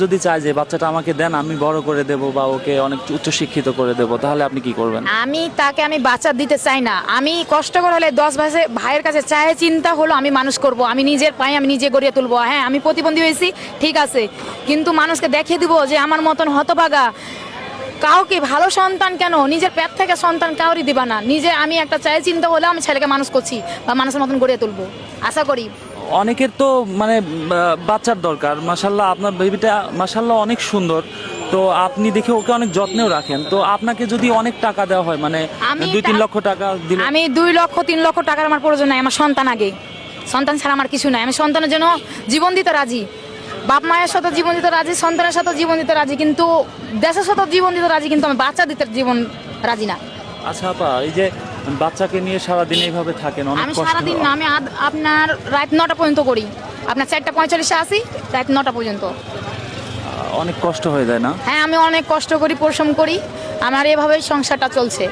যদি চায় যে বাচ্চাটা আমাকে দেন, আমি বড় করে দেব বা ওকে অনেক উচ্চ শিক্ষিত করে দেব, তাহলে আপনি কি করবেন? আমি বাচ্চা দিতে চাই না। আমি কষ্ট করে হলে 10 ভাইয়ের কাছে চায় চিন্তা হলো আমি মানুষ করব, আমি নিজের পায়ে আমি নিজে গড়িয়ে তুলবো। হ্যাঁ, আমি প্রতিবন্ধী হয়েছি, ঠিক আছে, কিন্তু মানুষকে দেখিয়ে দিব যে আমার মতন হতভাগা কাউকে ভালো সন্তান কেন, নিজের পেট থেকে সন্তান কাউরই দিবা না। নিজে আমি একটা চাই চিন্তা হলে আমি ছেলেকে মানুষ করছি বা মানুষের মতন গড়িয়ে তুলবো, আশা করি। অনেকের তো মানে বাচ্চার দরকার। মাশাল্লাহ আপনার বেবিটা মাশাল্লাহ অনেক সুন্দর। তো আপনি দেখে ওকে অনেক যত্নেও রাখেন। তো আপনাকে যদি অনেক টাকা দেওয়া হয়, মানে 2-3 লক্ষ টাকা দিলে? আমি 2 লক্ষ 3 লক্ষ টাকার আমার প্রয়োজন নাই। আমার সন্তান আগে, সন্তান ছাড়া আমার কিছু নাই। আমি সন্তানের জন্য জীবন দিতে রাজি, বাপ মায়ের সাথে জীবন দিতে রাজি, সন্তানের সাথে জীবন দিতে রাজি, কিন্তু দেশের সাথে জীবন দিতে রাজি, কিন্তু আমি বাচ্চা দিতে জীবন রাজি না। আচ্ছা আপা, এই যে বাচ্চাকে নিয়ে সারাদিন এইভাবে থাকেন, অনেক আমি কষ্ট সারাদিন না, আমি আপনার রাত 9টা পর্যন্ত করি। আপনার 4:45-এ আসি, রাত 9টা পর্যন্ত। অনেক কষ্ট হয়ে যায় না? হ্যাঁ, আমি অনেক কষ্ট করি, পরিশ্রম করি, আমার এভাবেই সংসারটা চলছে।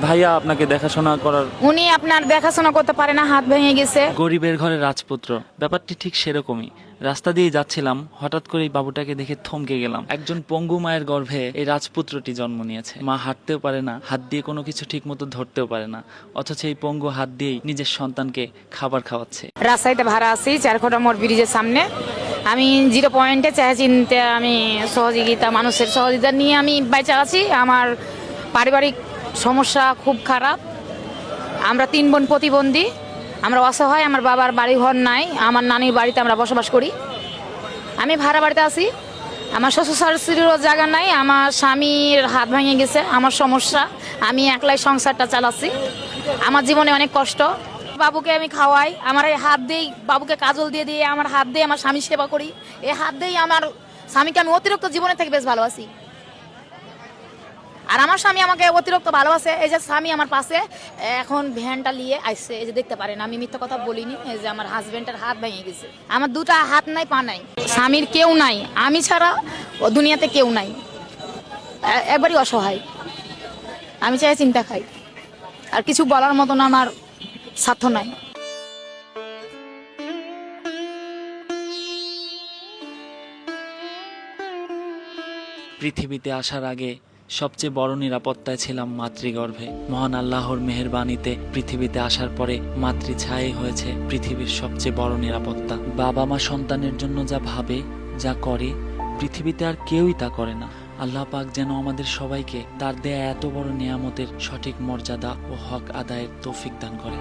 ভাইয়া আপনাকে দেখাশোনা করার? উনি আপনার দেখাশোনা করতে পারে না, হাত ভেঙে গেছে। গরিবের ঘরে রাজপুত্র, ব্যাপারটি ঠিক সেরকমই। রাস্তা দিয়ে যাচ্ছিলাম, হঠাৎ করে বাবুটাকে দেখে থমকে গেলাম। একজন পঙ্গু মায়ের গর্ভে এই রাজপুত্রটি জন্ম নিয়েছে। মা হাঁটতেও পারে না, হাত দিয়ে কোনো কিছু ঠিক মতো ধরতেও পারে না, অথচ এই পঙ্গু হাত দিয়েই নিজের সন্তানকে খাবার খাওয়াচ্ছে। রাজশাহীতে ভাড়া আছি, 4 মোড় ব্রিজের সামনে। আমি 0 পয়েন্টে চাই চিনতে আমি সহযোগিতা, মানুষের সহযোগিতা নিয়ে আমি বেঁচে আছি। আমার পারিবারিক সমস্যা খুব খারাপ। আমরা 3 বোন প্রতিবন্ধী, আমরা অসহায়। আমার বাবার বাড়ি ঘর নাই, আমার নানির বাড়িতে আমরা বসবাস করি। আমি ভাড়া বাড়িতে আছি। আমার শ্বশুর শাশুড়িরও জায়গা নাই, আমার স্বামীর হাত ভেঙে গেছে, আমার সমস্যা। আমি একলাই সংসারটা চালাচ্ছি। আমার জীবনে অনেক কষ্ট। বাবুকে আমি খাওয়াই, আমার এই হাত দিয়েই বাবুকে কাজল দিয়ে দিয়ে আমার হাত দিয়ে আমার স্বামী সেবা করি। এই হাত দিয়েই আমার স্বামীকে আমি অতিরিক্ত জীবনের থেকে বেশ ভালোবাসি। আর আমার স্বামী আমাকে অতিরিক্ত ভালোবাসে। এই যে স্বামী আমার পাশে এখন ভ্যানটা নিয়ে আসছে, এই যে দেখতে পারেন, আমি মিথ্যা কথা বলিনি। এই যে আমার হাজবেন্ডের হাত ভেঙে গেছে, আমার 2টা হাত নাই, পা নাই, স্বামীর কেউ নাই, আমি ছাড়া ও দুনিয়াতে কেউ নাই। একবারই অসহায়। আমি চাই চিন্তা খাই, আর কিছু বলার মতন আমার সাধ্য নাই। পৃথিবীতে আসার আগে সবচেয়ে বড় নিরাপত্তায় ছিলাম মাতৃগর্ভে। মহান আল্লাহর মেহেরবানিতে পৃথিবীতে আসার পরে মাতৃছায়াই হয়েছে পৃথিবীর সবচেয়ে বড় নিরাপত্তা। বাবা মা সন্তানের জন্য যা ভাবে, যা করে, পৃথিবীতে আর কেউই তা করে না। আল্লাহ পাক যেন আমাদের সবাইকে তার দেয়া এত বড় নিয়ামতের সঠিক মর্যাদা ও হক আদায়ের তৌফিক দান করে।